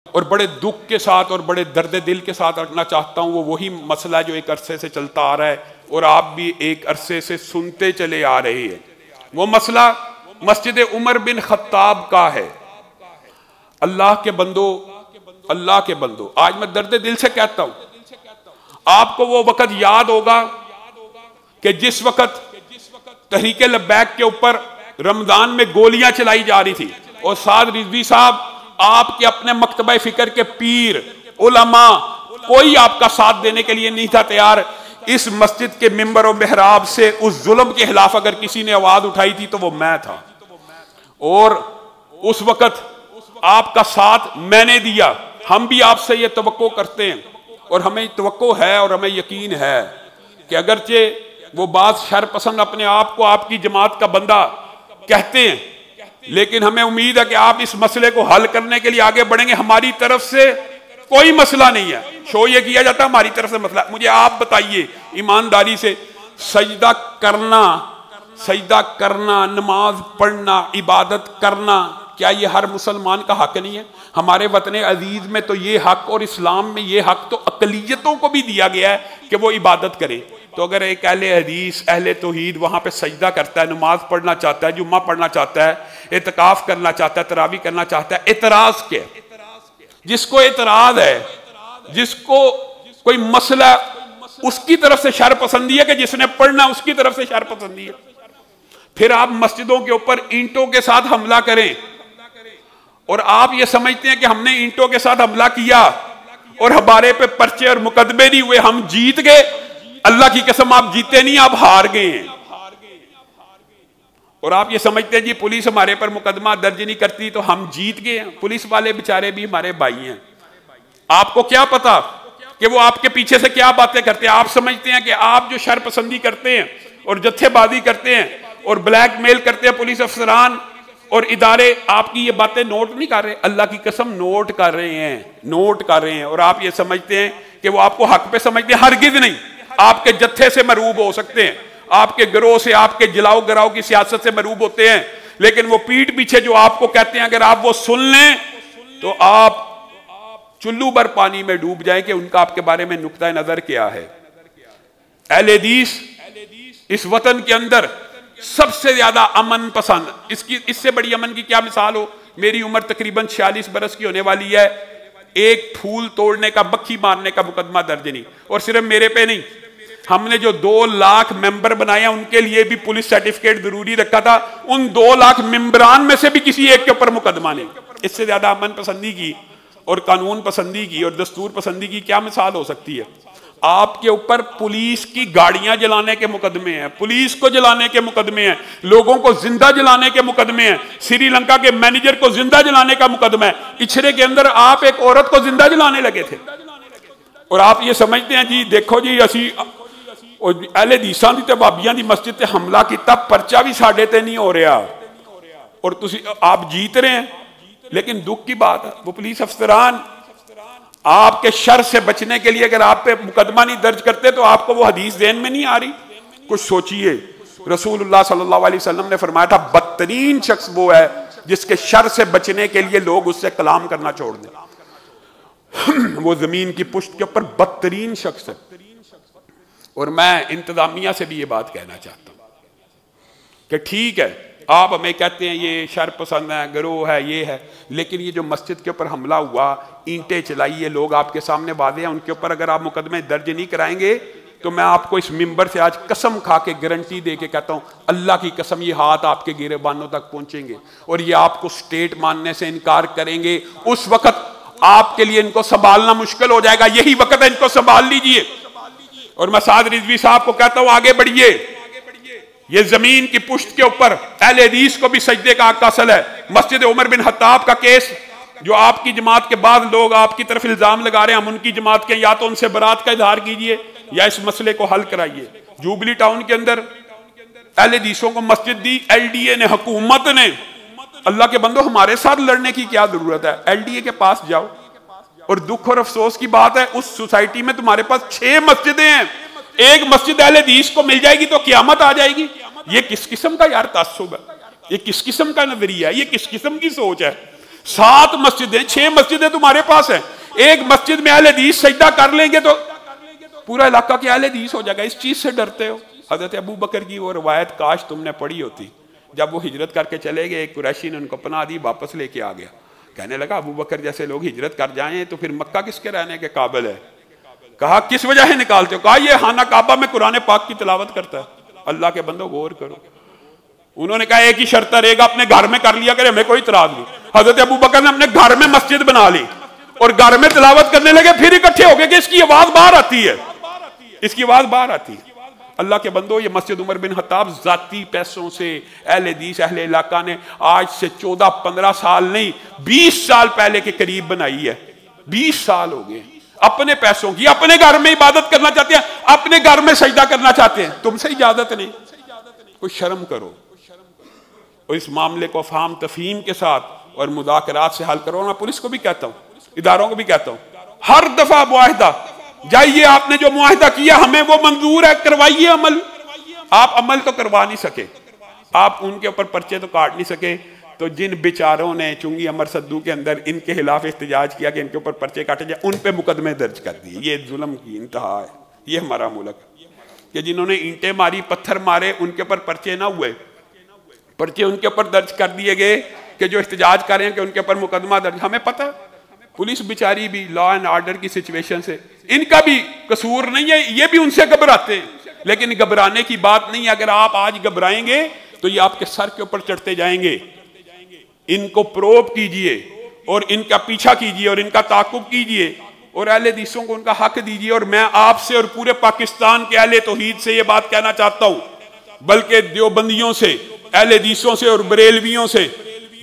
اور بڑے دکھ کے ساتھ اور بڑے درد دل کے ساتھ رکھنا چاہتا ہوں، وہ وہی مسئلہ جو ایک عرصے سے چلتا آ رہا ہے اور آپ بھی ایک عرصے سے سنتے چلے آ رہے ہیں۔ وہ مسئلہ مسجد عمر بن خطاب کا ہے۔ اللہ کے بندو، اللہ کے بندو، آج میں درد دل سے کہتا ہوں، آپ کو وہ وقت یاد ہوگا کہ جس وقت تحریک لبیک کے اوپر رمضان میں گولیاں چلائی جا رہی تھی اور سعد رضوی صاحب آپ کے اپنے مکتبہ فکر کے پیر علماء کوئی آپ کا ساتھ دینے کے لیے نہیں تھا تیار، اس مسجد کے ممبر و محراب سے اس ظلم کے خلاف اگر کسی نے آواز اٹھائی تھی تو وہ میں تھا، اور اس وقت آپ کا ساتھ میں نے دیا۔ ہم بھی آپ سے یہ توقع کرتے ہیں اور ہمیں توقع ہے اور ہمیں یقین ہے کہ اگرچہ وہ بعض شر پسند اپنے آپ کو آپ کی جماعت کا بندہ کہتے ہیں، لیکن ہمیں امید ہے کہ آپ اس مسئلے کو حل کرنے کے لیے آگے بڑھیں گے۔ ہماری طرف سے کوئی مسئلہ نہیں ہے، شو یہ کیا جاتا ہے ہماری طرف سے مسئلہ۔ مجھے آپ بتائیے ایمانداری سے، سجدہ کرنا، نماز پڑھنا، عبادت کرنا، کیا یہ ہر مسلمان کا حق نہیں ہے؟ ہمارے وطن عزیز میں تو یہ حق اور اسلام میں یہ حق تو اقلیتوں کو بھی دیا گیا ہے کہ وہ عبادت کریں۔ تو اگر ایک اہل حدیث، اہل توحید وہاں پہ سجدہ کرتا ہے، نماز پڑھنا چاہتا ہے، جمعہ پڑھنا چاہتا ہے، اعتکاف کرنا چاہتا ہے، تراویح کرنا چاہتا ہے، اعتراض کیا؟ جس کو اعتراض ہے، جس کو کوئی مسئلہ، اس کی طرف سے شر پسندی ہے کہ جس نے پڑھنا اس کی طرف سے شر پسندی ہے۔ پھر آپ مسجدوں کے اوپر اینٹوں کے ساتھ حملہ کریں اور آپ یہ سمجھتے ہیں کہ ہم نے اینٹوں کے ساتھ حملہ کیا اور ہمارے پہ پرچے اور مقدمے نہیں ہوئے، ہم جیت گئے۔ اللہ کی قسم آپ جیتے نہیں، آپ ہار گئے ہیں۔ اور آپ یہ سمجھتے ہیں جی پولیس ہمارے پر مقدمہ درج نہیں کرتی تو ہم جیت گئے ہیں۔ پولیس والے بیچارے بھی ہمارے بھائی ہیں، آپ کو کیا پتا کہ وہ آپ کے پیچھے سے کیا باتیں کرتے ہیں؟ آپ سمجھتے ہیں کہ آپ جو شر پسندی کرتے ہیں اور جتھے بازی کرتے ہیں اور بلیک میل کرتے ہیں پولیس افسران اور ادارے، آپ کی یہ باتیں نوٹ نہیں کر رہے؟ اللہ کی قسم نوٹ کر رہے ہیں، اور آپ یہ سمجھتے ہیں کہ وہ آپ کو حق پہ سمجھتے ہیں۔ ہرگز نہیں، آپ کے جتھے سے مروب ہو سکتے ہیں، آپ کے گروہ سے، آپ کے جلاؤ گراؤ کی سیاست سے مروب ہوتے ہیں، لیکن وہ پیٹھ پیچھے جو آپ کو کہتے ہیں اگر آپ وہ سن لیں تو آپ چلو بھر پانی میں ڈوب جائیں کہ ان کا آپ کے بارے میں نقطہ نظر کیا ہے۔ اہل حدیث اس وطن کے اندر سب سے زیادہ امن پسند، اس سے بڑی امن کی کیا مثال ہو؟ میری عمر تقریباً 46 برس کی ہونے والی ہے، ایک پھول توڑنے کا، مکھی مارنے کا مقدمہ درج نہیں، اور صرف میرے پہ نہیں، ہم نے جو 2 لاکھ ممبر بنایا ان کے لیے بھی پولیس سرٹیفکیٹ ضروری رکھا تھا، ان 2 لاکھ ممبران میں سے بھی کسی ایک کے اوپر مقدمہ نہیں۔ اس سے زیادہ امن پسندی کی اور قانون پسندی کی اور دستور پسندی کی کیا مثال ہو سکتی ہے؟ آپ کے اوپر پولیس کی گاڑیاں جلانے کے مقدمے ہیں، پولیس کو جلانے کے مقدمے ہیں، لوگوں کو زندہ جلانے کے مقدمے ہیں، سری لنکا کے مینیجر کو زندہ جلانے کا مقدمہ ہے۔ اچھرے کے اندر آپ ایک عورت کو زندہ جلانے لگے تھے، اور آپ یہ سمجھتے ہیں جی دیکھو جی اسی اہل حدیثاں دی تے بابیاں دی مسجد تے حملہ کیتا، پرچہ بھی ساڈے تے نہیں ہو رہا اور آپ جیت رہے ہیں۔ لیکن دکھ کی بات ہے وہ پولیس افسران آپ کے شر سے بچنے کے لیے اگر آپ پہ مقدمہ نہیں درج کرتے تو آپ کو وہ حدیث ذہن میں نہیں آ رہی؟ کچھ سوچئے۔ رسول اللہ صلی اللہ علیہ وسلم نے فرمایا تھا بدترین شخص وہ ہے جس کے شر سے بچنے کے لیے لوگ اس سے کلام کرنا چھوڑ دیں۔ وہ زمین کی پشت کے اوپر بدترین شخص ہے۔ اور میں انتظامیہ سے بھی یہ بات کہنا چاہتا ہوں کہ ٹھیک ہے آپ ہمیں کہتے ہیں یہ شر پسند ہے، گروہ ہے، یہ ہے، لیکن یہ جو مسجد کے اوپر حملہ ہوا، اینٹیں چلائی، یہ لوگ آپ کے سامنے واضح ہیں، ان کے اوپر اگر آپ مقدمے درج نہیں کرائیں گے تو میں آپ کو اس ممبر سے آج قسم کھا کے گارنٹی دے کے کہتا ہوں، اللہ کی قسم یہ ہاتھ آپ کے گریبانوں تک پہنچیں گے اور یہ آپ کو سٹیٹ ماننے سے انکار کریں گے۔ اس وقت آپ کے لیے ان کو سنبھالنا مشکل ہو جائے گا، یہی وقت ہے، ان کو سنبھال لیجئے۔ اور میں سعد رضوی صاحب کو کہتا ہوں آگے بڑھئے، یہ زمین کی پشت کے اوپر اہل حدیث کو بھی سجدے کا حق حاصل ہے۔ مسجد عمر بن خطاب کا کیس جو آپ کی جماعت کے بعد لوگ آپ کی طرف الزام لگا رہے ہیں، ہم ان کی جماعت کے، یا تو ان سے برات کا اظہار کیجئے یا اس مسئلے کو حل کرائیے۔ جوبلی ٹاؤن کے اندر اہل حدیثوں کو مسجد دی ایل ڈی اے نے، حکومت نے۔ اللہ کے بندو ہمارے ساتھ لڑنے کی کیا ضرورت ہے؟ ایل ڈی اے کے پاس جاؤ۔ اور دکھ اور افسوس کی بات ہے اس سوسائٹی میں تمہارے پاس 6 مسجدیں ہیں، ایک مسجد اہل حدیث کو مل جائے گی تو قیامت آ جائے گی۔ یہ کس قسم کا یار تعصب ہے؟ یہ کس قسم کا نظریہ ہے؟ یہ کس قسم کی سوچ ہے؟ 7 مسجدیں 6 مسجدیں تمہارے پاس ہیں، ایک مسجد میں اہل حدیث سجدہ کر لیں گے تو پورا علاقہ کیا اہل حدیث ہو جائے گا، اس چیز سے ڈرتے ہو؟ حضرت ابو بکر کی وہ روایت کاش تم نے پڑھی ہوتی، جب وہ ہجرت کر کے چلے گئے ایک قریشی نے ان کو پناہ دی، واپس لے کے آ گیا، کہنے لگا ابو بکر جیسے لوگ ہجرت کر جائیں تو پھر مکہ کس کے رہنے کے قابل ہے؟ کہا کس وجہ سے نکالتے ہو؟ کہا یہ خانہ کعبہ میں قرآن پاک کی تلاوت کرتا ہے۔ اللہ کے بندو غور کرو، انہوں نے کہا ایک ہی شرط رہے گا، اپنے گھر میں کر لیا کرے، ہمیں کوئی اعتراض نہیں۔ حضرت ابو بکر نے اپنے گھر میں مسجد بنا لی اور گھر میں تلاوت کرنے لگے، پھر اکٹھے ہو گئے کہ اس کی آواز باہر آتی ہے، اس کی آواز باہر آتی ہے۔ اللہ کے بندو، یہ مسجد عمر بن خطاب ذاتی پیسوں سے اہل حدیث اہل علاقہ نے آج سے 14-15 سال نہیں 20 سال پہلے کے قریب بنائی ہے، 20 سال ہو گئے، اپنے پیسوں کی، اپنے گھر میں عبادت کرنا چاہتے ہیں، اپنے گھر میں سجدہ کرنا چاہتے ہیں، تم سے اجازت نہیں، کوئی شرم کرو، اور اس معاملے کو افہام تفہیم کے ساتھ اور مذاکرات سے حل کرو۔ میں پولیس کو بھی کہتا ہوں، اداروں کو بھی کہتا ہوں، ہر دفعہ معاہدہ جائیے، آپ نے جو معاہدہ کیا ہمیں وہ منظور ہے، کروائیے عمل۔ آپ عمل تو کروا نہیں سکے، آپ ان کے اوپر پرچے تو کاٹ نہیں سکے، تو جن بیچاروں نے چنگی امر صدو کے اندر ان کے خلاف احتجاج کیا کہ ان کے اوپر پرچے کاٹے جائے، ان پہ مقدمے درج کر دیے۔ یہ ظلم کی انتہا ہے، یہ ہمارا ملک کہ جنہوں نے اینٹیں ماری، پتھر مارے، ان کے اوپر پرچے نہ ہوئے، پرچے ان کے اوپر درج کر دیے گئے کہ جو احتجاج کر رہے ہیں کہ ان کے اوپر مقدمہ درج۔ ہمیں پتہ پولیس بیچاری بھی لا اینڈ آرڈر کی سچویشن سے، ان کا بھی قصور نہیں ہے، یہ بھی ان سے گھبراتے ہیں، لیکن گھبرانے کی بات نہیں ہے۔ اگر آپ آج گھبرائیں گے تو یہ آپ کے سر کے اوپر چڑھتے جائیں گے۔ ان کو پروب کیجئے اور ان کا پیچھا کیجئے اور ان کا تعاقب کیجئے اور اہل حدیثوں کو ان کا حق دیجئے۔ اور میں آپ سے اور پورے پاکستان کے اہل توحید سے یہ بات کہنا چاہتا ہوں، بلکہ دیوبندیوں سے، اہل حدیثوں سے اور بریلویوں سے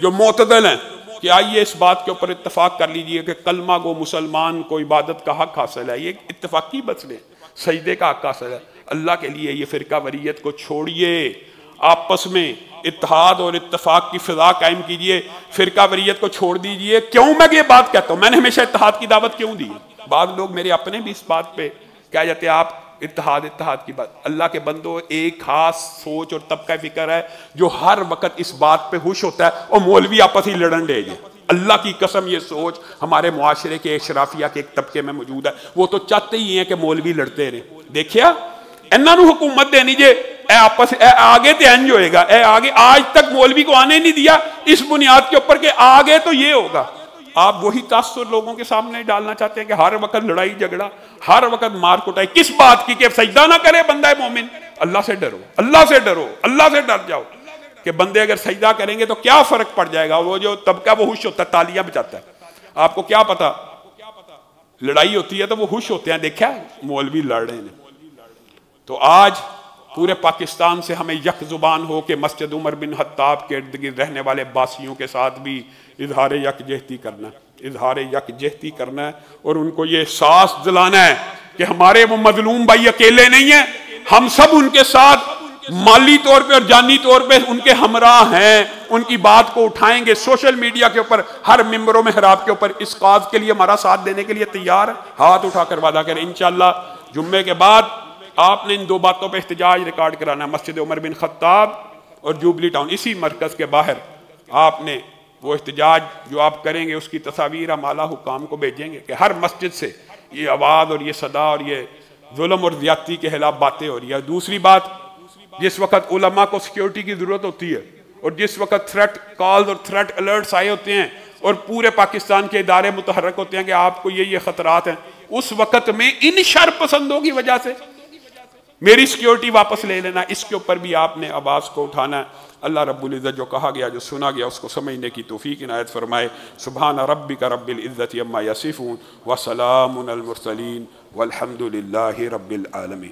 جو معتدل ہیں، کہ آئیے اس بات کے اوپر اتفاق کر لیجئے کہ کلمہ گو مسلمان کو عبادت کا حق حاصل ہے، یہ اتفاقی مسئلے، سجدے کا حق حاصل ہے۔ اللہ کے لیے یہ فرقہ وریت کو چھوڑیے، آپس میں اتحاد اور اتفاق کی فضا قائم کیجئے، فرقہ وریت کو چھوڑ دیجئے۔ کیوں میں یہ بات کہتا ہوں؟ میں نے ہمیشہ اتحاد کی دعوت کیوں دی؟ بعض لوگ میرے اپنے بھی اس بات پہ کہہ جاتے ہیں آپ اتحاد کی بات۔ اللہ کے بندو، ایک خاص سوچ اور طبقہ فکر ہے جو ہر وقت اس بات پہ خوش ہوتا ہے اور مولوی آپس ہی لڑن لے جائے۔ اللہ کی قسم یہ سوچ ہمارے معاشرے کے اشرافیہ کے ایک طبقے میں موجود ہے، وہ تو چاہتے ہی ہیں کہ مولوی لڑتے رہے۔ دیکھیا انہاں نو حکومت دینی جے اے آپس اے آگے تے انج ہوئے گا، اے آگے آج تک مولوی کو آنے نہیں دیا اس بنیاد کے اوپر کہ آگے تو یہ ہوگا۔ آپ وہی تاثر لوگوں کے سامنے ڈالنا چاہتے ہیں کہ ہر وقت لڑائی جھگڑا، ہر وقت مار کٹائی، کس بات کی کہ سجدہ نہ کرے بندہ مومن؟ اللہ سے ڈرو، اللہ سے ڈرو، اللہ سے ڈر جاؤ کہ بندے اگر سجدہ کریں گے تو کیا فرق پڑ جائے گا۔ وہ جو طبقہ وہ خوش ہوتا ہے، تالیاں بجاتا ہے، آپ کو کیا پتا لڑائی ہوتی ہے تو وہ خوش ہوتے ہیں، دیکھا مولوی لڑ رہے ہیں۔ تو آج پورے پاکستان سے ہمیں یک زبان ہو کہ مسجد عمر بن خطاب کے ارد گرد رہنے والے باسیوں کے ساتھ بھی اظہار یکجہتی کرنا ہے، اظہار یکجہتی کرنا ہے، اور ان کو یہ احساس دلانا ہے کہ ہمارے وہ مظلوم بھائی اکیلے نہیں ہیں، ہم سب ان کے ساتھ مالی طور پہ اور جانی طور پہ ان کے ہمراہ ہیں، ان کی بات کو اٹھائیں گے سوشل میڈیا کے اوپر، ہر ممبر و محراب کے اوپر، اس کاز کے لیے ہمارا ساتھ دینے کے لیے تیار ہے؟ ہاتھ اٹھا کر وعدہ کریں انشاءاللہ جمعے کے بعد آپ نے ان 2 باتوں پہ احتجاج ریکارڈ کرانا ہے، مسجد عمر بن خطاب اور جوبلی ٹاؤن، اسی مرکز کے باہر آپ نے وہ احتجاج جو آپ کریں گے اس کی تصاویر ہم اعلیٰ حکام کو بھیجیں گے کہ ہر مسجد سے یہ آواز اور یہ صدا اور یہ ظلم اور زیادتی کے خلاف باتیں ہو رہی ہے۔ دوسری بات، جس وقت علماء کو سیکیورٹی کی ضرورت ہوتی ہے اور جس وقت تھریٹ کالز اور تھریٹ الرٹس آئے ہوتے ہیں اور پورے پاکستان کے ادارے متحرک ہوتے ہیں کہ آپ کو یہ خطرات ہیں، اس وقت میں ان شر پسندوں کی وجہ سے میری سیکیورٹی واپس لے لینا، اس کے اوپر بھی آپ نے آواز کو اٹھانا ہے۔ اللہ رب العزت جو کہا گیا، جو سنا گیا، اس کو سمجھنے کی توفیق عنایت فرمائے۔ سبحان ربک رب العزت عما یصفون وسلام علی المرسلین والحمد للہ رب العالمین۔